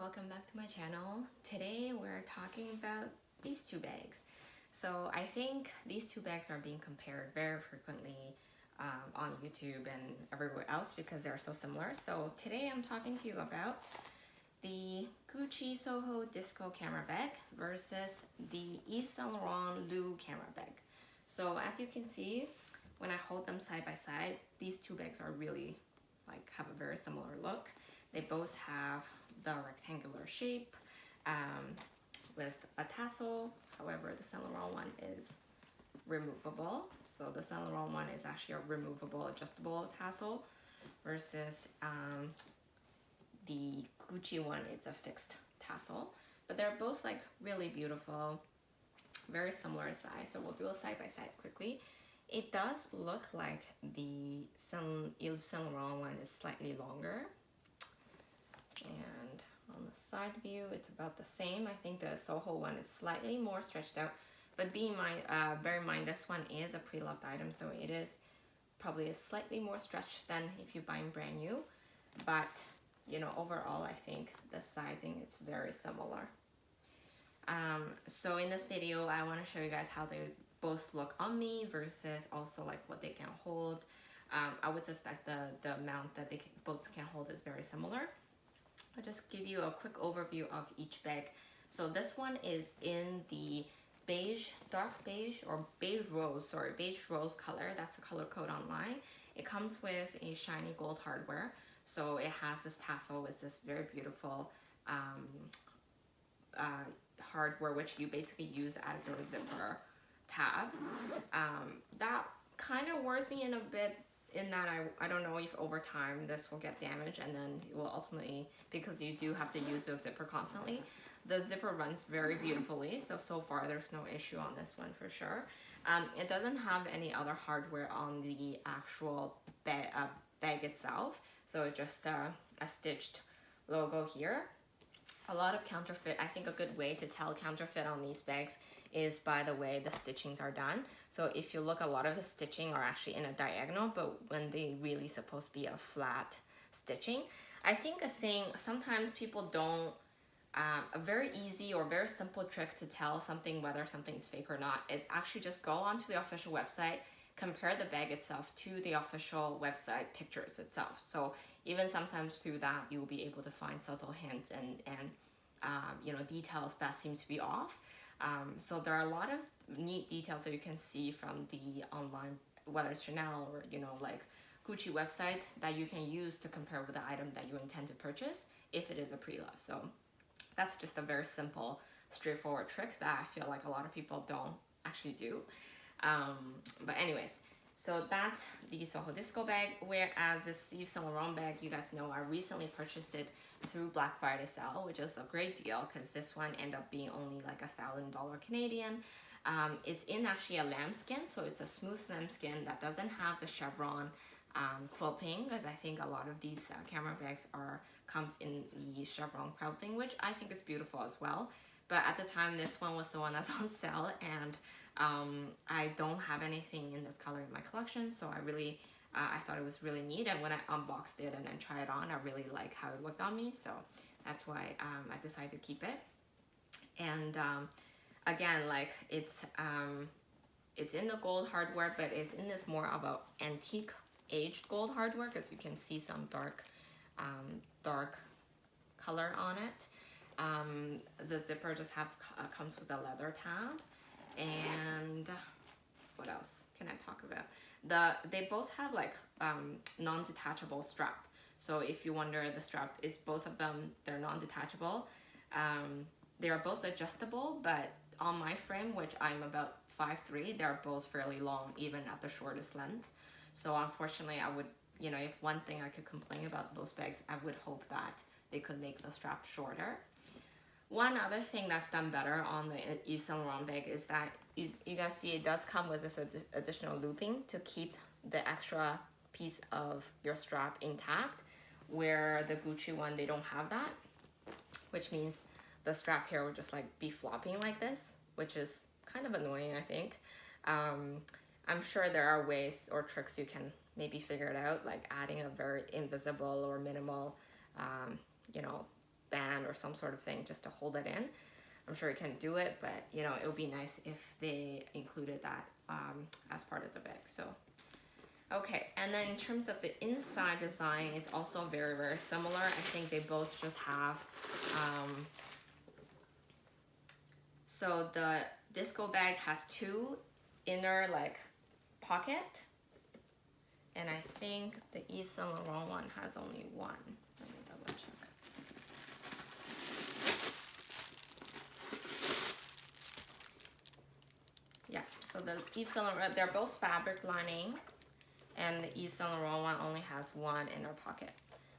welcome back to my channel. Today we're talking about these two bags. So I think these two bags are being compared very frequently on YouTube and everywhere else because they're so similar. So today I'm talking to you about the Gucci Soho Disco camera bag versus the Yves Saint Laurent Lou camera bag. So as you can see, when I hold them side by side, these two bags are really have a very similar look. They both have the rectangular shape with a tassel. However, the Saint Laurent one is removable. So the Saint Laurent one is actually a removable, adjustable tassel versus the Gucci one is a fixed tassel. But they're both really beautiful, very similar size. So we'll do a side by side quickly. It does look like the Yves Saint Laurent one is slightly longer. And on the side view, it's about the same. I think the Soho one is slightly more stretched out. But bear in mind, this one is a pre-loved item, so it is probably slightly more stretched than if you buy them brand new. But, you know, overall, I think the sizing is very similar. So in this video, I want to show you guys how they both look on me versus also what they can hold. I would suspect the amount that they both can hold is very similar. I'll just give you a quick overview of each bag. So this one is in the beige, dark beige, or beige rose color. That's the color code online. It comes with a shiny gold hardware. So it has this tassel with this very beautiful hardware, which you basically use as your zipper tab. That kind of worries me in a bit, in that I don't know if over time this will get damaged, and then it will ultimately, because you do have to use the zipper constantly. The zipper runs very beautifully, so far there's no issue on this one for sure. It doesn't have any other hardware on the actual bag itself, so it's just a stitched logo here. A lot of counterfeit. I think a good way to tell counterfeit on these bags is by the way the stitchings are done. So if you look, a lot of the stitching are actually in a diagonal, but when they really supposed to be a flat stitching. I think sometimes people don't, a very easy or very simple trick to tell whether something's fake or not is actually just go onto the official website, compare the bag itself to the official website pictures itself. So even sometimes through that, you will be able to find subtle hints and details that seem to be off. So there are a lot of neat details that you can see from the online, whether it's Chanel or Gucci website, that you can use to compare with the item that you intend to purchase if it is a pre-love. So that's just a very simple, straightforward trick that I feel like a lot of people don't actually do. But anyways, so that's the Soho Disco bag, whereas this Yves Saint Laurent bag, you guys know I recently purchased it through Black Friday sale, which is a great deal because this one ended up being only $1,000 Canadian. It's in actually a lambskin, so it's a smooth lambskin that doesn't have the chevron quilting, because I think a lot of these camera bags comes in the chevron quilting, which I think is beautiful as well. But at the time, this one was the one that's on sale, and I don't have anything in this color in my collection, so I thought it was really neat. And when I unboxed it and then tried it on, I really like how it looked on me, so that's why I decided to keep it. And again, it's in the gold hardware, but it's in this more of a antique aged gold hardware, because you can see some dark color on it. The zipper just comes with a leather tab. And what else can I talk about? They both have non-detachable strap. So if you wonder, the strap is both of them, they're non-detachable. They are both adjustable, but on my frame, which I'm about 5'3", they're both fairly long, even at the shortest length. So unfortunately, I would, if one thing I could complain about those bags, I would hope that they could make the strap shorter. One other thing that's done better on the Yves Saint Laurent bag is that you guys see it does come with this additional looping to keep the extra piece of your strap intact, where the Gucci one, they don't have that, which means the strap here would just be flopping like this, which is kind of annoying, I think. I'm sure there are ways or tricks you can maybe figure it out, like adding a very invisible or minimal band or some sort of thing just to hold it in. I'm sure you can do it, but you know, it would be nice if they included that as part of the bag. So, okay, and then in terms of the inside design, it's also very, very similar. I think they both just have, so the disco bag has two inner like pocket, and I think the Yves Saint Laurent one has only one. Let me double check. Yeah, so the Yves Saint Laurent, they're both fabric lining, and the Yves Saint Laurent one only has one inner pocket,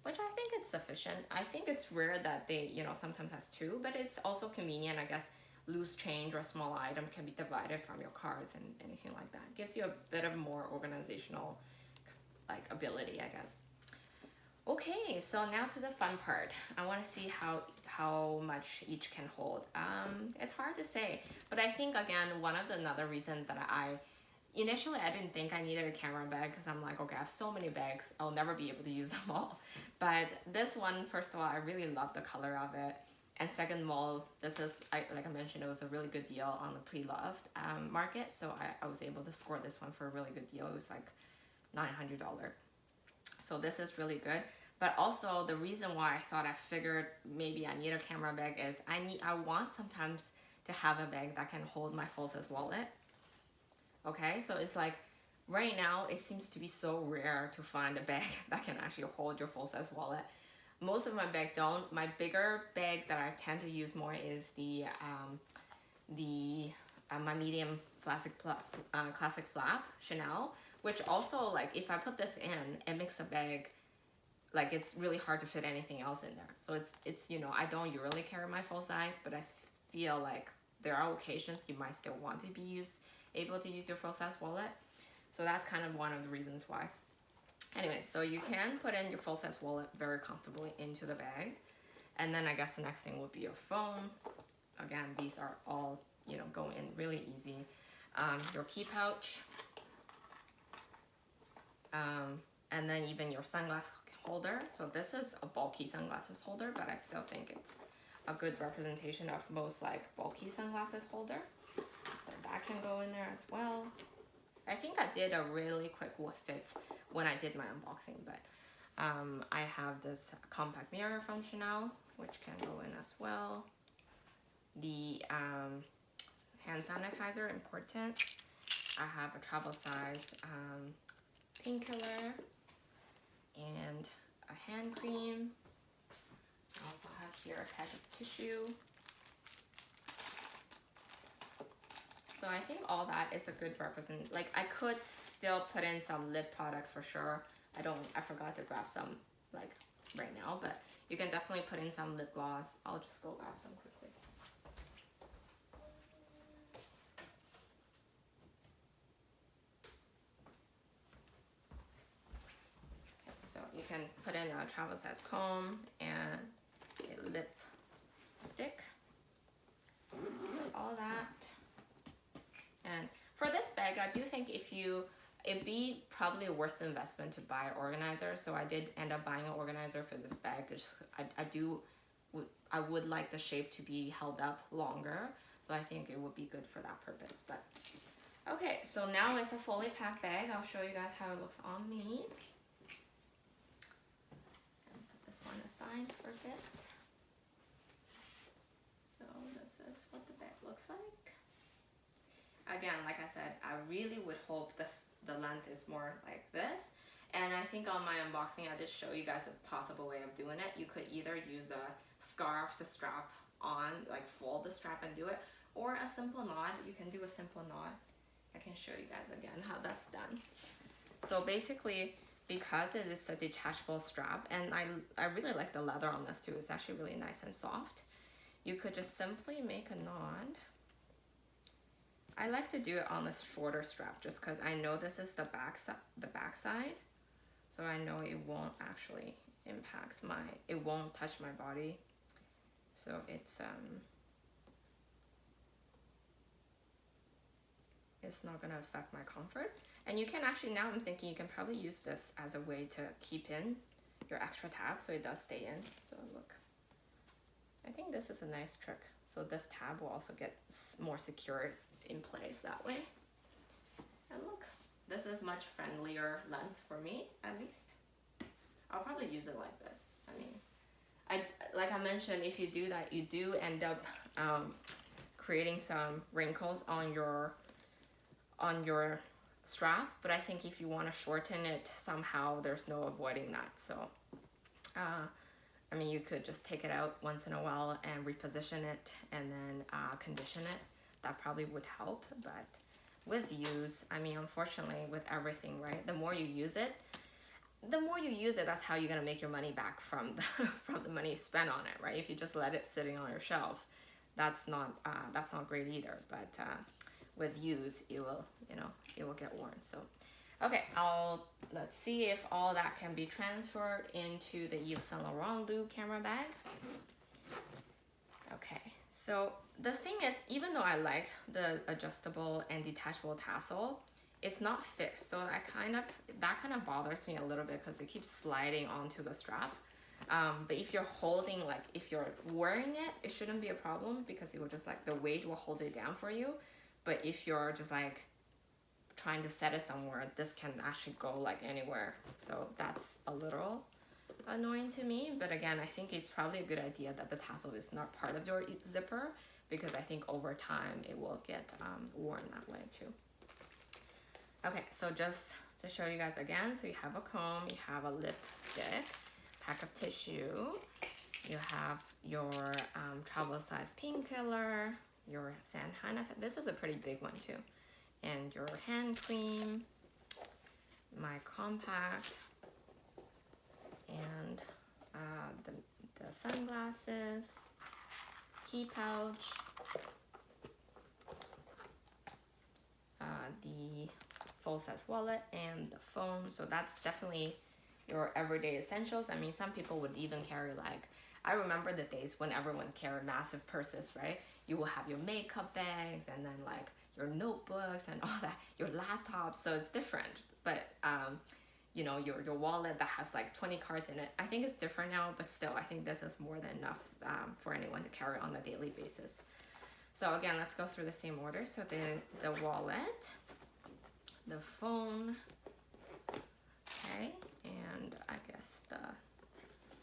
which I think it's sufficient. I think it's rare that they, you know, sometimes has two, but it's also convenient, I guess. Loose change or a small item can be divided from your cards and anything like that. Gives you a bit of more organizational like ability, I guess. Okay, so now to the fun part. I want to see how much each can hold. It's hard to say, but I think again another reason that initially I didn't think I needed a camera bag because I'm like, okay, I have so many bags, I'll never be able to use them all. But this one, first of all, I really love the color of it. And second of all, this is, like I mentioned, it was a really good deal on the pre-loved market. So I was able to score this one for a really good deal. It was like $900. So this is really good. But also the reason why I figured maybe I need a camera bag is I want sometimes to have a bag that can hold my full-size wallet. Okay, so it's like right now it seems to be so rare to find a bag that can actually hold your full-size wallet. Most of my bags don't. My bigger bag that I tend to use more is my medium classic flap Chanel, which also, like, if I put this in, it makes a bag like it's really hard to fit anything else in there. So it's you know, I don't usually carry my full size, but I feel like there are occasions you might still want to be able to use your full size wallet. So that's kind of one of the reasons why. Anyway, so you can put in your full-size wallet very comfortably into the bag. And then I guess the next thing would be your phone. Again, these are all, you know, go in really easy. Your key pouch. And then even your sunglass holder. So this is a bulky sunglasses holder, but I still think it's a good representation of most like bulky sunglasses holder. So that can go in there as well. I think I did a really quick fit when I did my unboxing, but I have this compact mirror from Chanel, which can go in as well. The hand sanitizer, important. I have a travel size painkiller and a hand cream. I also have here a pack of tissue. So I think all that is a good represent. Like I could still put in some lip products for sure. I forgot to grab some like right now, but you can definitely put in some lip gloss. I'll just go grab some quickly. Okay, so you can put in a travel size comb and a lip stick. All that. And for this bag, I do think it'd be probably a worth the investment to buy an organizer. So I did end up buying an organizer for this bag. I would like the shape to be held up longer. So I think it would be good for that purpose. But okay, so now it's a fully packed bag. I'll show you guys how it looks on me. And put this one aside for a bit. So this is what the bag looks like. Again, like I said, I really would hope the length is more like this. And I think on my unboxing, I did show you guys a possible way of doing it. You could either use a scarf to strap on, like fold the strap and do it, or a simple knot. You can do a simple knot. I can show you guys again how that's done. So basically, because it is a detachable strap, and I really like the leather on this too. It's actually really nice and soft. You could just simply make a knot. I like to do it on the shorter strap just because I know this is the back side, so I know it won't actually it won't touch my body, so it's not gonna affect my comfort. And you can actually, now I'm thinking you can probably use this as a way to keep in your extra tab so it does stay in. So look, I think this is a nice trick. So this tab will also get more secured in place that way. And look, this is much friendlier length for me, at least. I'll probably use it like this. I mean, like I mentioned, if you do that, you do end up creating some wrinkles on your strap. But I think if you want to shorten it somehow, there's no avoiding that. So, I mean, you could just take it out once in a while and reposition it, and then condition it. That probably would help. But with use, I mean, unfortunately, with everything, right? The more you use it, that's how you're gonna make your money back from the money you spent on it, right? If you just let it sitting on your shelf, that's not great either. But with use, it will get worn. So, okay, let's see if all that can be transferred into the Yves Saint Laurent Loup camera bag. Okay, so the thing is, even though I like the adjustable and detachable tassel, it's not fixed, so that kind of bothers me a little bit because it keeps sliding onto the strap. But if you're holding, like if you're wearing it, it shouldn't be a problem because it will just like the weight will hold it down for you. But if you're just like trying to set it somewhere, this can actually go like anywhere. So that's a little annoying to me. But again, I think it's probably a good idea that the tassel is not part of your zipper, because I think over time it will get worn that way too. Okay, so just to show you guys again, so you have a comb, you have a lipstick, pack of tissue, you have your travel size painkiller, your sand hyna. This is a pretty big one too. And your hand cream, my compact, and the sunglasses, key pouch, the full-size wallet, and the phone. So that's definitely your everyday essentials. I mean, some people would even carry, like, I remember the days when everyone carried massive purses, right? You will have your makeup bags and then like your notebooks and all that, your laptops. So it's different. But you know, your wallet that has like 20 cards in it, I think it's different now, but still I think this is more than enough for anyone to carry on a daily basis. So again, let's go through the same order. So the wallet, the phone, okay, and I guess the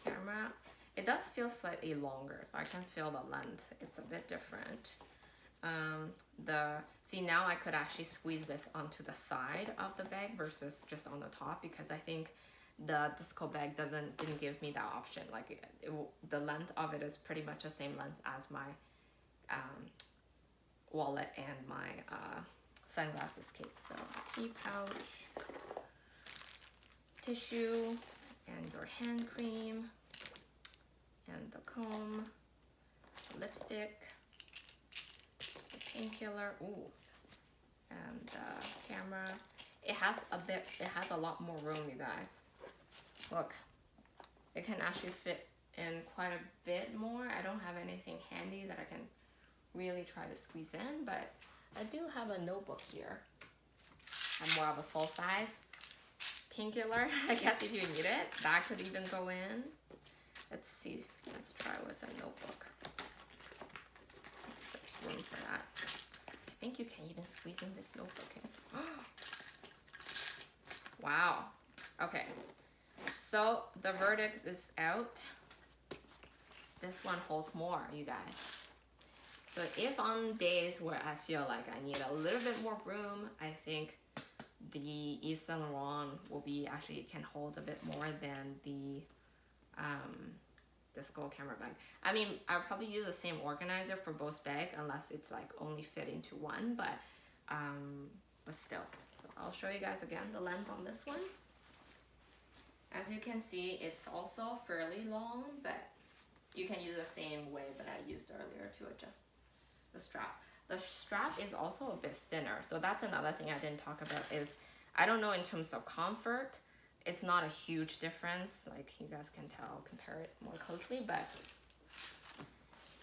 camera. It does feel slightly longer, so I can feel the length. It's a bit different. See, now I could actually squeeze this onto the side of the bag versus just on the top, because I think the disco bag didn't give me that option. Like the length of it is pretty much the same length as my wallet and my sunglasses case. So key pouch, tissue, and your hand cream, and the comb, the lipstick, the painkiller, and the camera. It has a lot more room, you guys. Look, it can actually fit in quite a bit more. I don't have anything handy that I can really try to squeeze in, but I do have a notebook here. I'm more of a full size painkiller, I guess, if you need it. That could even go in. Let's see, let's try with a notebook. There's room for that. I think you can even squeeze in this notebook in. Wow, okay. So the verdict is out. This one holds more, you guys. So if on days where I feel like I need a little bit more room, I think the Yves Saint Laurent will be actually can hold a bit more than the skull camera bag. I mean, I'll probably use the same organizer for both bags unless it's like only fit into one, but still. So I'll show you guys again the length on this one. As you can see, it's also fairly long, but you can use the same way that I used earlier to adjust the strap. The strap is also a bit thinner, so that's another thing I didn't talk about. Is I don't know in terms of comfort, it's not a huge difference, like you guys can tell, compare it more closely, but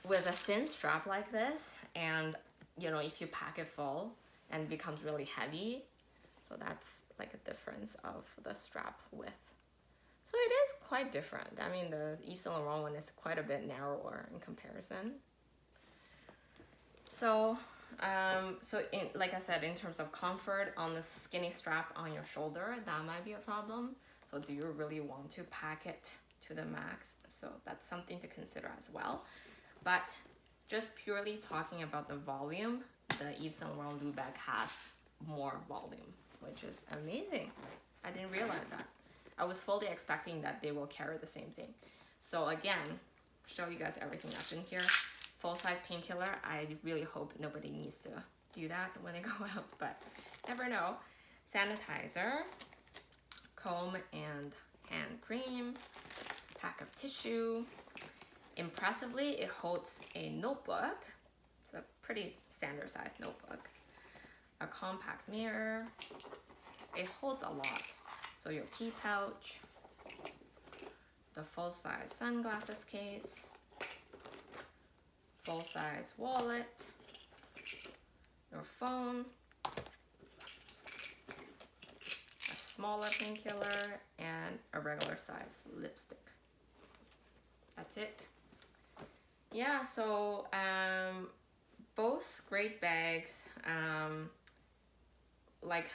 with a thin strap like this, and you know, if you pack it full and it becomes really heavy, so that's like a difference of the strap width. So it is quite different. I mean, the Yves Saint Laurent one is quite a bit narrower in comparison. So, like I said, in terms of comfort on the skinny strap on your shoulder, that might be a problem. So do you really want to pack it to the max? So that's something to consider as well. But just purely talking about the volume, the Yves Saint Laurent Loop bag has more volume, which is amazing. I didn't realize that. I was fully expecting that they will carry the same thing. So again, show you guys everything that's in here. Full-size painkiller. I really hope nobody needs to do that when they go out, but never know. Sanitizer, comb and hand cream, pack of tissue. Impressively, it holds a notebook. It's a pretty standard size notebook. A compact mirror. It holds a lot. So your key pouch, the full-size sunglasses case, full-size wallet, your phone, a smaller painkiller, and a regular size lipstick. That's it. Yeah, so both great bags. Like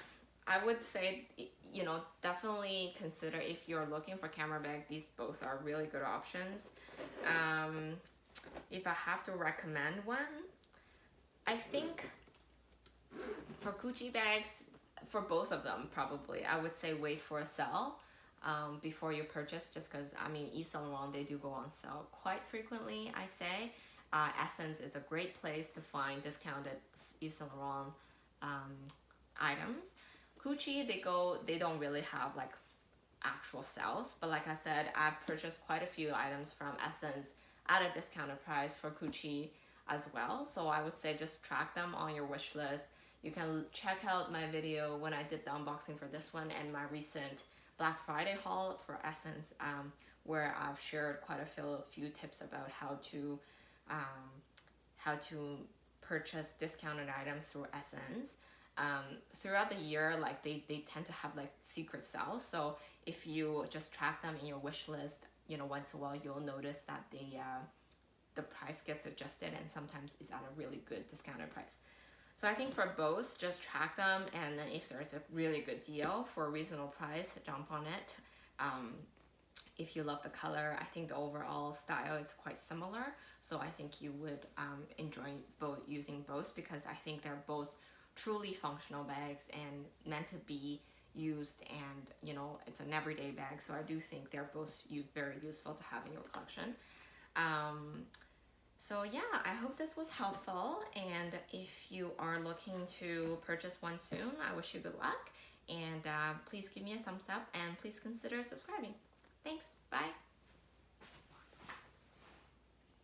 I would say, you know, definitely consider if you're looking for camera bag, these both are really good options. If I have to recommend one, I think for Gucci bags, for both of them probably, I would say wait for a sale before you purchase, just because, I mean, Yves Saint Laurent, they do go on sale quite frequently, I say. Essence is a great place to find discounted Yves Saint Laurent items. Gucci, they don't really have like actual sales, but like I said, I've purchased quite a few items from Essence at a discounted price for Gucci as well. So I would say just track them on your wish list. You can check out my video when I did the unboxing for this one and my recent Black Friday haul for Essence, where I've shared quite a few tips about how to purchase discounted items through Essence. Throughout the year, like they tend to have like secret sales. So if you just track them in your wish list, you know, once in a while you'll notice that the price gets adjusted and sometimes it's at a really good discounted price. So I think for both, just track them, and then if there's a really good deal for a reasonable price, jump on it. If you love the color, I think the overall style is quite similar. So I think you would enjoy using both, because I think they're both truly functional bags and meant to be used, and you know, it's an everyday bag. So I do think they're both very useful to have in your collection. So yeah, I hope this was helpful, and if you are looking to purchase one soon, I wish you good luck, and please give me a thumbs up and please consider subscribing. Thanks, bye.